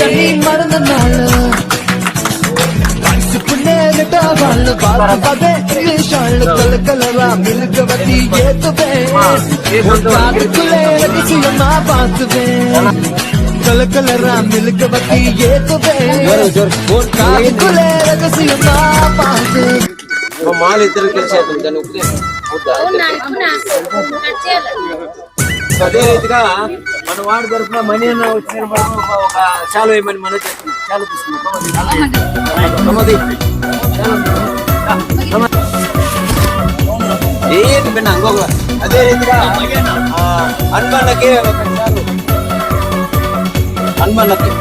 நீ மறந்த நாள் கலரா மில்க வத்தி ஏத்துவேன் ரகசியமா பார்த்துவேன் கலரா மில்க வத்தி ஏத்துவேன் ரகசியமா பார்த்து ಮಾಲ್ ಇದ್ರೆ ಕೆಲಸ అదే రీతిగా మన వాడి తరఫున మనీ అన్న వచ్చిన ఒక చాలు వేయమని మనం చాలు ఏంటి బిన్న ఇంకొక అదే రీతిగా హనుమన్నకి ఒక చాలు హనుమన్నకి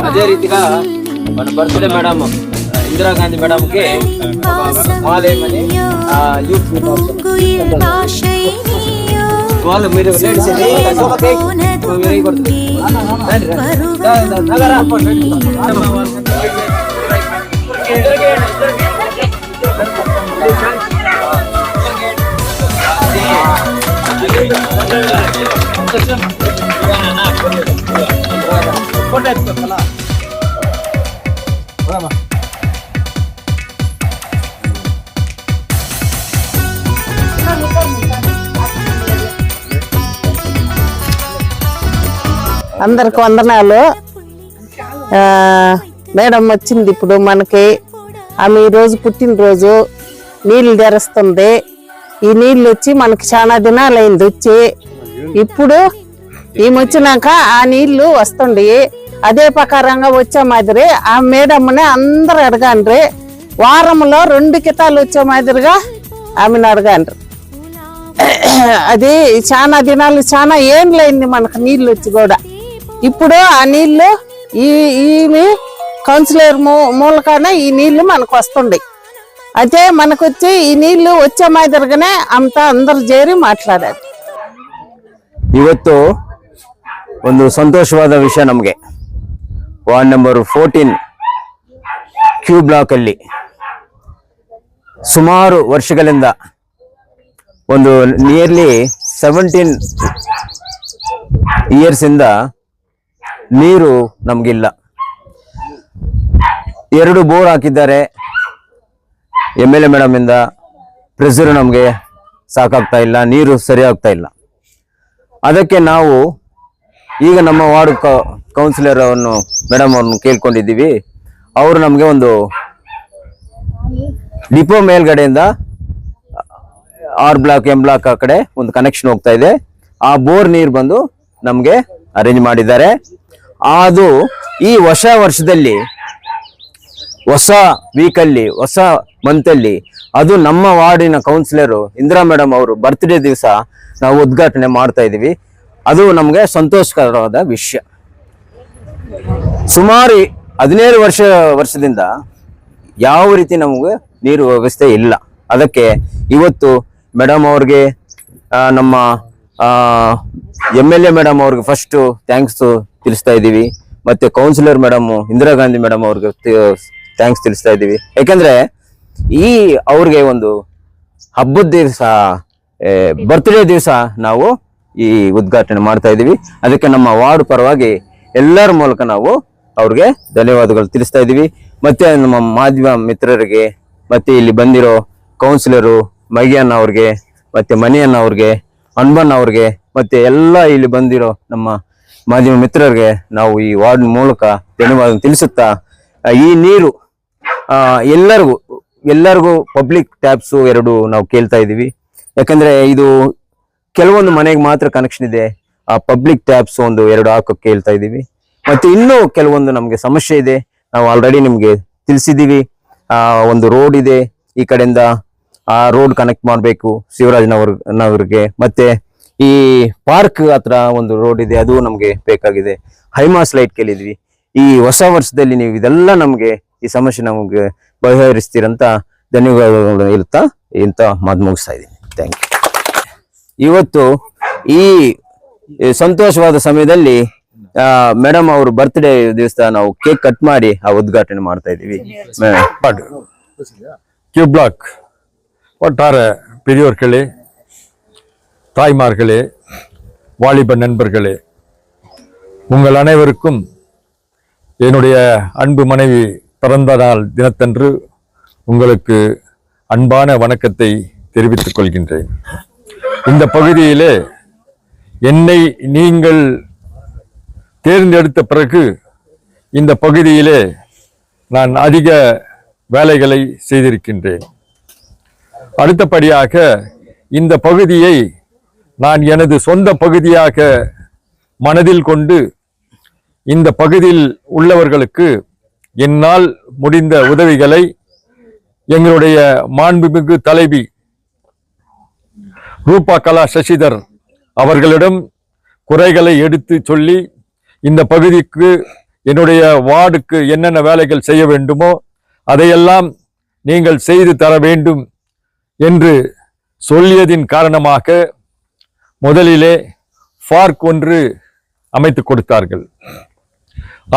అదే రీతిగా మన బర్త్డే మేడం ఇందిరాగాంధీ మేడం కి మాలేమని యూత్ వాళ్ళు మీరు లేడీస్ అందరికి వందనాలు. మేడం వచ్చింది ఇప్పుడు మనకి. ఆమె ఈరోజు పుట్టినరోజు నీళ్లు తెరుస్తుంది. ఈ నీళ్ళు వచ్చి మనకి చాలా దినాలైంది వచ్చి. ఇప్పుడు ఈమె వచ్చినాక ఆ నీళ్లు వస్తుండే అదే ప్రకారంగా వచ్చే మాదిరి ఆ మేడమ్మని అందరు అడగండ్రి. వారంలో 2 కితాలు వచ్చే మాదిరిగా ఆమెను అడగండ్రి. అది చాలా దినాలు చాలా ఏండ్లైంది మనకు నీళ్ళు వచ్చి కూడా. ఇప్పుడు ఆ నీళ్లు ఈమె కౌన్సిలర్ మూలకానే ఈ నీళ్లు మనకు వస్తుండే. అయితే మనకు వచ్చి ఈ నీళ్లు వచ్చే మాదిరిగానే అంతా అందరు చేరి ಮಾತಾಡೋದು. ಇವತ್ತು ಒಂದು ಸಂತೋಷವಾದ ವಿಷಯ ನಮಗೆ. ವಾರ್ಡ್ ನಂಬರ್ 14 ಕ್ಯೂ ಬ್ಲಾಕ್ ಅಲ್ಲಿ ಸುಮಾರು ವರ್ಷಗಳಿಂದ ಒಂದು ನಿಯರ್ಲಿ 17 ಇಯರ್ಸ್ ಇಂದ ನೀರು ನಮಗಿಲ್ಲ. 2 ಬೋರ್ ಹಾಕಿದ್ದಾರೆ. MLA ಮೇಡಮ್ ಇಂದ ಪ್ರೆಷರ್ ನಮಗೆ ಸಾಕಾಗ್ತಾ ಇಲ್ಲ, ನೀರು ಸರಿ ಆಗ್ತಾ ಇಲ್ಲ. ಅದಕ್ಕೆ ನಾವು ಈಗ ನಮ್ಮ ವಾರ್ಡ್ ಕೌನ್ಸಿಲರ್ ಅನ್ನು ಮೇಡಮ್ ಅವ್ರನ್ನು ಕೇಳ್ಕೊಂಡಿದ್ದೀವಿ. ಅವರು ನಮಗೆ ಒಂದು ಡಿಪೋ ಮೇಲ್ಗಡೆಯಿಂದ R ಬ್ಲಾಕ್ M ಬ್ಲಾಕ್ ಆ ಕಡೆ ಒಂದು ಕನೆಕ್ಷನ್ ಹೋಗ್ತಾ ಇದೆ. ಆ ಬೋರ್ ನೀರು ಬಂದು ನಮಗೆ ಅರೇಂಜ್ ಮಾಡಿದ್ದಾರೆ. ಅದು ಈ ವರ್ಷದಲ್ಲಿ ಹೊಸ ವೀಕಲ್ಲಿ ಹೊಸ ಮಂತಲ್ಲಿ ಅದು ನಮ್ಮ ವಾರ್ಡಿನ ಕೌನ್ಸಿಲರ್ ಇಂದಿರಾ ಮೇಡಮ್ ಅವರು ಬರ್ತ್ಡೇ ದಿವಸ ನಾವು ಉದ್ಘಾಟನೆ ಮಾಡ್ತಾ ಇದೀವಿ. ಅದು ನಮಗೆ ಸಂತೋಷಕರವಾದ ವಿಷಯ. ಸುಮಾರು 17 ವರ್ಷದಿಂದ ಯಾವ ರೀತಿ ನಮಗೆ ನೀರು ವ್ಯವಸ್ಥೆ ಇಲ್ಲ. ಅದಕ್ಕೆ ಇವತ್ತು ಮೇಡಮ್ ಅವ್ರಿಗೆ ನಮ್ಮ MLA ಮೇಡಮ್ ಅವ್ರಿಗೆ ಫಸ್ಟ್ ಥ್ಯಾಂಕ್ಸ್ ತಿಳಿಸ್ತಾ ಇದ್ದೀವಿ. ಮತ್ತೆ councillor madam Indira Gandhi madam ಅವ್ರಿಗೆ ಥ್ಯಾಂಕ್ಸ್ ತಿಳಿಸ್ತಾ ಇದ್ದೀವಿ. ಯಾಕಂದ್ರೆ ಈ ಅವ್ರಿಗೆ ಒಂದು ಹಬ್ಬದ ದಿವಸ ಬರ್ತ್ಡೇ ದಿವಸ ನಾವು ಈ ಉದ್ಘಾಟನೆ ಮಾಡ್ತಾ ಇದ್ದೀವಿ. ಅದಕ್ಕೆ ನಮ್ಮ ವಾರ್ಡ್ ಪರವಾಗಿ ಎಲ್ಲರ ಮೂಲಕ ನಾವು ಅವ್ರಿಗೆ ಧನ್ಯವಾದಗಳು ತಿಳಿಸ್ತಾ ಇದ್ದೀವಿ. ಮತ್ತೆ ನಮ್ಮ ಮಾಧ್ಯಮ ಮಿತ್ರರಿಗೆ, ಮತ್ತೆ ಇಲ್ಲಿ ಬಂದಿರೋ ಕೌನ್ಸಿಲರು ಮೈಯಣ್ಣ ಅವ್ರಿಗೆ, ಮತ್ತೆ ಮಣಿಯಣ್ಣ ಅವ್ರಿಗೆ, ಹನುಮಣ್ಣ ಅವ್ರಿಗೆ, ಮತ್ತೆ ಎಲ್ಲ ಇಲ್ಲಿ ಬಂದಿರೋ ನಮ್ಮ ಮಾಧ್ಯಮ ಮಿತ್ರರಿಗೆ ನಾವು ಈ ವಾರ್ಡ್ ಮೂಲಕ ಧನ್ಯವಾದ ತಿಳಿಸುತ್ತಾ, ಈ ನೀರು ಎಲ್ಲರಿಗೂ ಪಬ್ಲಿಕ್ ಟ್ಯಾಪ್ಸ್ 2 ನಾವು ಕೇಳ್ತಾ ಇದೀವಿ. ಯಾಕಂದ್ರೆ ಇದು ಕೆಲವೊಂದು ಮನೆಗೆ ಮಾತ್ರ ಕನೆಕ್ಷನ್ ಇದೆ. ಆ ಪಬ್ಲಿಕ್ ಟ್ಯಾಪ್ಸ್ ಒಂದು 2 ಹಾಕಕ್ಕೆ ಕೇಳ್ತಾ ಇದೀವಿ. ಮತ್ತೆ ಇನ್ನೂ ಕೆಲವೊಂದು ನಮ್ಗೆ ಸಮಸ್ಯೆ ಇದೆ. ನಾವು ಆಲ್ರೆಡಿ ನಿಮ್ಗೆ ತಿಳಿಸಿದೀವಿ. ಒಂದು ರೋಡ್ ಇದೆ, ಈ ಕಡೆಯಿಂದ ಆ ರೋಡ್ ಕನೆಕ್ಟ್ ಮಾಡಬೇಕು ಶಿವರಾಜನವರ್ಗೆ. ಮತ್ತೆ ಈ ಪಾರ್ಕ್ ಹತ್ರ ಒಂದು ರೋಡ್ ಇದೆ, ಅದು ನಮ್ಗೆ ಬೇಕಾಗಿದೆ. ಹೈಮಾಸ್ ಲೈಟ್ ಕೇಳಿದ್ವಿ. ಈ ಹೊಸ ವರ್ಷದಲ್ಲಿ ನೀವು ಇದೆಲ್ಲ ನಮ್ಗೆ ಈ ಸಮಸ್ಯೆ ನಮ್ಗೆ ಬಗೆಹರಿಸ್ತೀರಂತ ಧನ್ಯವಾದಗಳು ಹೇಳ್ತಾ ಇಂತ ಮಾತು ಮುಗಿಸ್ತಾ ಇದ್ದೀನಿ. Thank you. ಇವತ್ತು ಈ ಸಂತೋಷವಾದ ಸಮಯದಲ್ಲಿ ಮೇಡಮ್ ಅವ್ರ ಬರ್ತ್ಡೇ ದಿವಸ ನಾವು ಕೇಕ್ ಕಟ್ ಮಾಡಿ ಆ ಉದ್ಘಾಟನೆ ಮಾಡ್ತಾ ಇದೀವಿ. கியூ பிளாக் வட்டார பெரியோர்களே, தாய்மார்களே, வாலிப நண்பர்களே, உங்கள் அனைவருக்கும் என்னுடைய அன்பு மனைவி பிறந்த நாள் தினத்தன்று உங்களுக்கு அன்பான வணக்கத்தை தெரிவித்துக் கொள்கின்றேன். இந்த பகுதியிலே என்னை நீங்கள் தேர்ந்தெடுத்த பிறகு இந்த பகுதியிலே நான் அதிக வேலைகளை செய்திருக்கின்றேன். அடுத்தபடியாக இந்த பகுதியை நான் எனது சொந்த பகுதியாக மனதில் கொண்டு இந்த பகுதியில் உள்ளவர்களுக்கு என்னால் முடிந்த உதவிகளை எங்களுடைய மாண்புமிகு தலைவி ரூபா கலா சசிதர் அவர்களிடம் குறைகளை எடுத்து சொல்லி இந்த பகுதிக்கு என்னுடைய வார்டுக்கு என்னென்ன வேலைகள் செய்ய வேண்டுமோ அதையெல்லாம் நீங்கள் செய்து தர வேண்டும் என்று சொல்லியதின் காரணமாக முதலிலே பார்க் ஒன்று அமைத்து கொடுத்தார்கள்.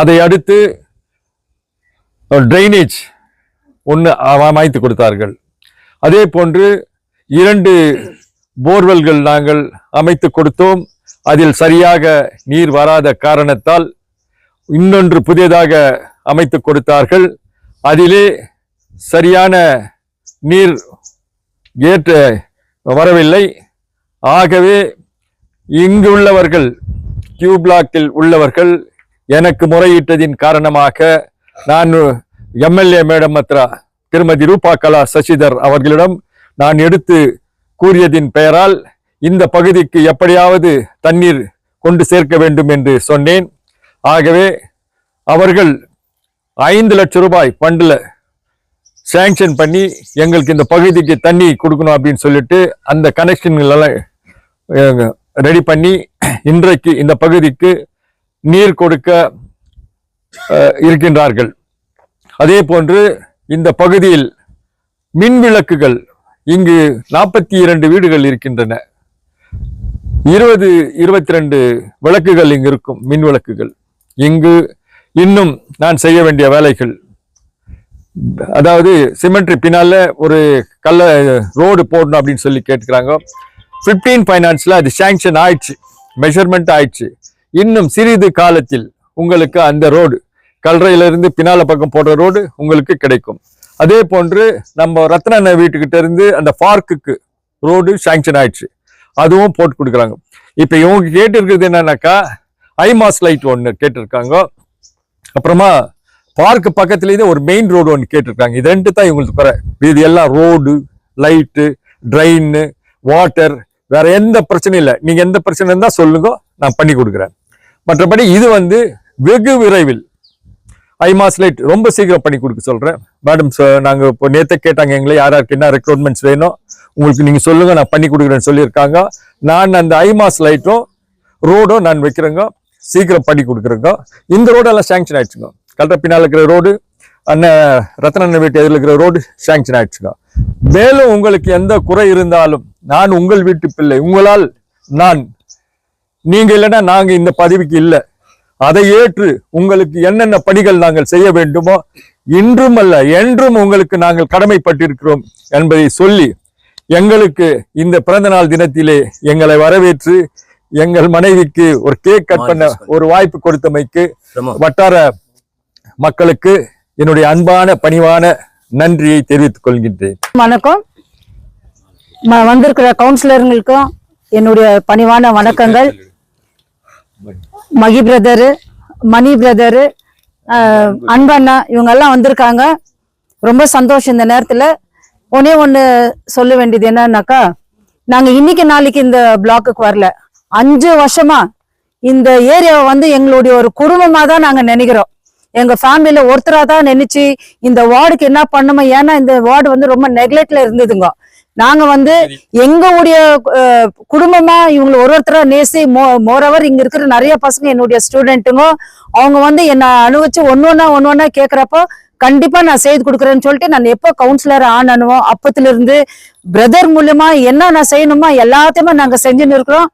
அதை அடுத்து ட்ரைனேஜ் ஒன்று அமைத்து கொடுத்தார்கள். அதே போன்று 2 போர்வெல்கள் நாங்கள் அமைத்து கொடுத்தோம். அதில் சரியாக நீர் வராத காரணத்தால் இன்னொன்று புதியதாக அமைத்து கொடுத்தார்கள். அதிலே சரியான நீர் ஏற்ற வரவில்லை. ஆகவே இங்கு உள்ளவர்கள், கியூ பிளாக்கில் உள்ளவர்கள் எனக்கு முறையிட்டதின் காரணமாக நான் எம்எல்ஏ மேடம் அத்ரா திருமதி ரூபா கலா சசிதர் அவர்களிடம் நான் எடுத்து கூறியதின் பெயரால் இந்த பகுதிக்கு எப்படியாவது தண்ணீர் கொண்டு சேர்க்க வேண்டும் என்று சொன்னேன். ஆகவே அவர்கள் 5 லட்சம் ரூபாய் ஃபண்டில் சாங்ஷன் பண்ணி எங்களுக்கு இந்த பகுதிக்கு தண்ணி கொடுக்கணும் அப்படின்னு சொல்லிட்டு அந்த கனெக்ஷன்கள் எல்லாம் ரெடி பண்ணி இன்றைக்கு இந்த பகுதிக்கு நீர் கொடுக்க இருக்கின்றார்கள். அதே போன்று இந்த பகுதியில் மின் விளக்குகள் இங்கு 42 வீடுகள் இருக்கின்றன. 22 விளக்குகள் இங்கு இருக்கும், மின் விளக்குகள். இங்கு இன்னும் நான் செய்ய வேண்டிய வேலைகள், அதாவது சிமெண்ட்ரி பின்னால ஒரு ரோடு போடணும் அப்படின்னு சொல்லி கேட்டுக்கிறாங்க. 15 ஃபைனான்ஸ்ல அது சாங்ஷன் ஆயிடுச்சு, மெஷர்மெண்ட் ஆயிடுச்சு. இன்னும் சிறிது காலத்தில் உங்களுக்கு அந்த ரோடு கல்றையிலிருந்து பின்னால பக்கம் போடுற ரோடு உங்களுக்கு கிடைக்கும். அதே போன்று நம்ம ரத்ன வீட்டுக்கிட்ட இருந்து அந்த பார்க்குக்கு ரோடு சாங்ஷன் ஆயிடுச்சு, அதுவும் போட்டு கொடுக்குறாங்க. இப்ப இவங்க கேட்டு இருக்கிறது என்னன்னாக்கா ஐமாஸ் லைட் ஒன்று கேட்டிருக்காங்க. அப்புறமா பார்க்கு பக்கத்துலேயே ஒரு மெயின் ரோடு ஒன்று கேட்டிருக்காங்க. இது 2 தான் இவங்களுக்கு குறை. இது எல்லாம் ரோடு, லைட்டு, ட்ரெயின், வாட்டர், வேற எந்த பிரச்சனையும் இல்லை. நீங்க எந்த பிரச்சனை இருந்தா சொல்லுங்க, நான் பண்ணி கொடுக்குறேன். மற்றபடி இது வெகு விரைவில் ஐமாஸ் லைட் ரொம்ப சீக்கிரம் பண்ணி கொடுக்க சொல்றேன். மேடம் நாங்க இப்போ நேற்று கேட்டாங்க எங்களை யாருக்கு என்ன ரெக்ரூட்மெண்ட்ஸ் வேணும் உங்களுக்கு நீங்க சொல்லுங்க, நான் பண்ணி கொடுக்குறேன்னு சொல்லியிருக்காங்க. நான் அந்த ஐமாஸ் லைட்டும் ரோடும் நான் வைக்கிறேங்க, சீக்கிரம் பண்ணி கொடுக்குறேங்க. இந்த ரோடெல்லாம் சாங்ஷன் ஆயிடுச்சுங்க. கல்ற பின்னால் இருக்கிற ரோடு, அண்ணன் ரத்ன வீட்டு எதிரில் இருக்கிற ரோடு சாங்ஷன் ஆயிடுச்சுங்க. மேலும் உங்களுக்கு எந்த குறை இருந்தாலும் நான் உங்கள் வீட்டு பிள்ளை, உங்களால் நான், நீங்க இல்லைன்னா நாங்க இந்த பதவிக்கு இல்லை. அதை ஏற்று உங்களுக்கு என்னென்ன பணிகள் நாங்கள் செய்ய வேண்டுமோ இன்றும் அல்ல என்றும் உங்களுக்கு நாங்கள் கடமைப்பட்டிருக்கிறோம் என்பதை சொல்லி எங்களுக்கு இந்த பிறந்த நாள் தினத்திலே எங்களை வரவேற்று எங்கள் மனைவிக்கு ஒரு கேக் கட் பண்ண ஒரு வாய்ப்பு கொடுத்தமைக்கு வட்டார மக்களுக்கு என்னுடைய அன்பான பணிவான நன்றியை தெரிவித்துக் கொள்கின்றேன். வணக்கம். வந்திருக்கிற கவுன்சிலர்களுக்கும் என்னுடைய பணிவான வணக்கங்கள். மகி பிரதரு, மணி பிரதரு, அன்பண்ணா இவங்க எல்லாம் வந்திருக்காங்க. ரொம்ப சந்தோஷம். இந்த நேரத்துல ஒண்ணு சொல்ல வேண்டியது என்னன்னாக்கா, நாங்க இன்னைக்கு நாளைக்கு இந்த பிளாக்குக்கு வரல. 5 வருஷமா இந்த ஏரியாவை எங்களுடைய ஒரு குடும்பமா தான் நாங்க நினைக்கிறோம். எங்க ஃபேமிலியில ஒருத்தரா தான் நினைச்சு இந்த வார்டுக்கு என்ன பண்ணுமோ. ஏன்னா இந்த வார்டு ரொம்ப நெக்லெக்ட்ல இருந்ததுங்க. நாங்க எங்களுடைய குடும்பமா இவங்களை ஒருத்தரா நேசி மோரவர் இங்க இருக்கிற நிறைய பசங்க என்னுடைய ஸ்டூடெண்ட்டுங்க. அவங்க என்ன அனுபவிச்சு ஒன்னொன்னா கேக்குறப்போ கண்டிப்பா நான் செய்து கொடுக்குறேன்னு சொல்லிட்டு நான் எப்போ கவுன்சிலர் ஆனனுவோ அப்பத்துல இருந்து பிரதர் மூலமா என்ன நான் செய்யணுமோ எல்லாத்தையுமே நாங்க செஞ்சுன்னு இருக்கிறோம்.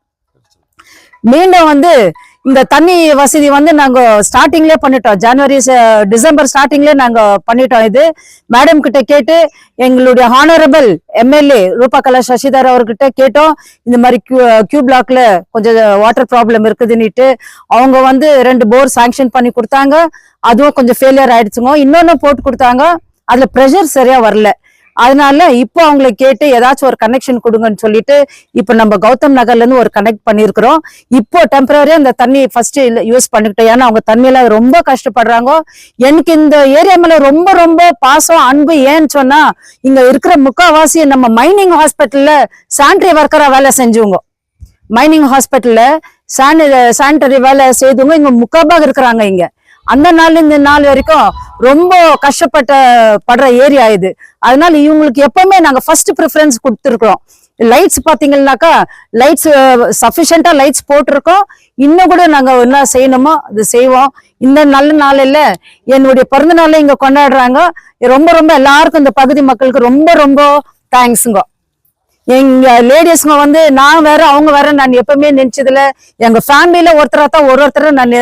மீண்டும் இந்த தண்ணி வசதி வந்து நாங்க ஸ்டார்டிங்லேயே பண்ணிட்டோம். டிசம்பர் ஸ்டார்டிங்லேயே நாங்க பண்ணிட்டோம். இது மேடம் கிட்ட கேட்டு எங்களுடைய ஹானரபிள் எம்எல்ஏ ரூபகலா சசிதர் அவர்கிட்ட கேட்டோம். இந்த மாதிரி கியூ பிளாக்ல கொஞ்சம் வாட்டர் ப்ராப்ளம் இருக்குதுன்னுட்டு அவங்க வந்து 2 போர் சாங்ஷன் பண்ணி கொடுத்தாங்க. அதுவும் கொஞ்சம் ஃபெயிலியர் ஆயிடுச்சுங்க. இன்னொன்னு போட்டு கொடுத்தாங்க, அதுல ப்ரெஷர் சரியா வரல. அதனால இப்போ அவங்களை கேட்டு ஏதாச்சும் ஒரு கனெக்ஷன் கொடுங்கன்னு சொல்லிட்டு இப்போ நம்ம கௌதம் நகர்ல இருந்து ஒரு கனெக்ட் பண்ணிருக்கிறோம். இப்போ டெம்பரரியா அந்த தண்ணி ஃபர்ஸ்ட் யூஸ் பண்ணிக்கிட்டோம். ஏன்னா அவங்க தண்ணியில ரொம்ப கஷ்டப்படுறாங்க. எனக்கு இந்த ஏரியா மேல ரொம்ப ரொம்ப பாசம் அன்பு. ஏன்னு சொன்னா இங்க இருக்கிற முக்காவாசி நம்ம மைனிங் ஹாஸ்பிட்டல்ல சானிட்டரி ஒர்க்கரா வேலை செஞ்சவங்க, மைனிங் ஹாஸ்பிட்டல்ல சானிட்டரி வேலை செய்தவங்க இங்க முக்காபாக இருக்கிறாங்க. இங்க அந்த நாள் இந்த நாள் வரைக்கும் ரொம்ப படுற ஏரியா இது. அதனால இவங்களுக்கு எப்பவுமே நாங்க ஃபர்ஸ்ட் ப்ரிஃபரன்ஸ் கொடுத்துருக்கோம். லைட்ஸ் பாத்தீங்கன்னாக்கா லைட்ஸ் சஃபிஷியண்டா லைட்ஸ் போட்டிருக்கோம். இன்னும் கூட நாங்க என்ன செய்யணுமோ அது செய்வோம். இந்த நல்ல நாளில் என்னுடைய பிறந்த நாளை இங்க கொண்டாடுறாங்க. ரொம்ப ரொம்ப எல்லாருக்கும் இந்த பகுதி மக்களுக்கு ரொம்ப ரொம்ப தேங்க்ஸுங்க. எங்க லேடிஸ்ங்க வந்து நான் வேற அவங்க வேற நான் எப்பவுமே நினைச்சதுல எங்க ஃபேமிலியில ஒருத்தராத்தான் ஒருத்தரை நான்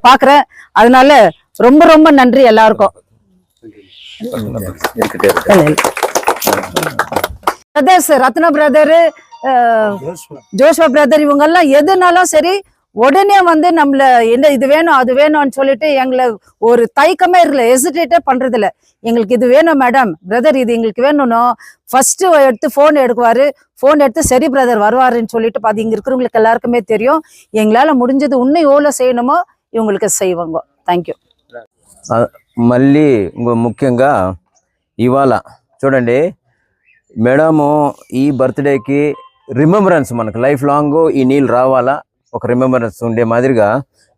பாக்குறேன். அதனால ரொம்ப ரொம்ப நன்றி எல்லாருக்கும். Brothers Ratna brother, Joshua brother இவங்க எல்லாம் எதுனாலும் சரி உடனே வந்து நம்மள என்ன இது வேணும் அது வேணும்னு சொல்லிட்டு எங்களை ஒரு தயக்கமே இருக்கல, ஹெசிடேட்டே பண்றது இல்ல. எங்களுக்கு இது வேணும் மேடம், பிரதர் இது எங்களுக்கு வேணும்னு ஃபர்ஸ்ட் எடுத்து போன் எடுக்குவாரு. போன் எடுத்து சரி பிரதர் வருவாருன்னு சொல்லிட்டு பாதி இங்க இருக்கிறவங்களுக்கு எல்லாருக்குமே தெரியும். எங்களால முடிஞ்சது இன்னும் எவ்வளவு செய்யணுமோ இவங்களுக்கு செய்வாங்க. Thank you. మళ్ళీ ఇంకో ముఖ్యంగా ఇవాళ చూడండి మేడము ఈ బర్త్డేకి రిమెంబరెన్స్ మనకు లైఫ్ లాంగ్ ఈ నీళ్ళు రావాలా, ఒక రిమెంబరెన్స్ ఉండే మాదిరిగా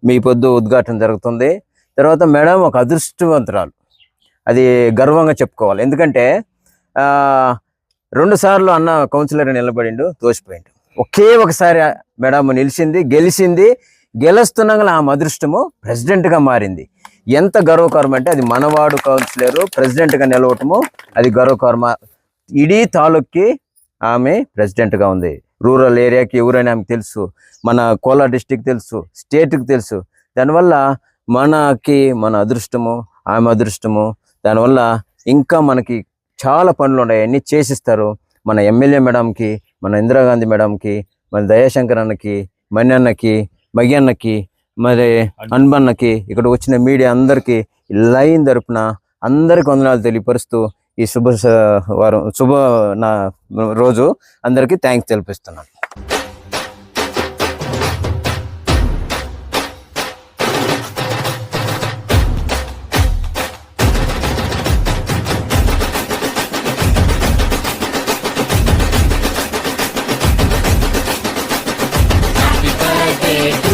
మీ పొద్దు ఉద్ఘాటన జరుగుతుంది. తర్వాత మేడం ఒక అదృష్టవంతురాలు, అది గర్వంగా చెప్పుకోవాలి. ఎందుకంటే 2 సార్లు అన్న కౌన్సిలర్ నిలబడిండు, తోసిపోయిండు. ఒకే ఒకసారి మేడం నిలిచింది, గెలిచింది. గెలుస్తున్నాగా ఆమె అదృష్టము ప్రెసిడెంట్గా మారింది. ఎంత గర్వకారం అంటే అది మనవాడు కౌన్సిలర్ ప్రెసిడెంట్గా నిలవటము అది గర్వకారం. ఇడీ తాలూక్కి ఆమె ప్రెసిడెంట్గా ఉంది. రూరల్ ఏరియాకి ఎవరైనా ఆమెకు తెలుసు, మన కోలార్ డిస్టిక్ తెలుసు, స్టేట్కి తెలుసు. దానివల్ల మన అదృష్టము ఆమె అదృష్టము. దానివల్ల ఇంకా మనకి చాలా పనులు ఉన్నాయి, అన్నీ చేసిస్తారు. మన ఎమ్మెల్యే మేడంకి, మన ఇందిరాగాంధీ మేడంకి, మన దయాశంకర్ అన్నకి, మణి మగ్యన్నకి, మరి అన్బన్నకి, ఇక్కడ వచ్చిన మీడియా అందరికీ లైన్ తరపున అందరికి వందనాలు తెలియపరుస్తూ ఈ శుభ రోజు అందరికీ థ్యాంక్స్ తెలిపిస్తున్నాను. birthday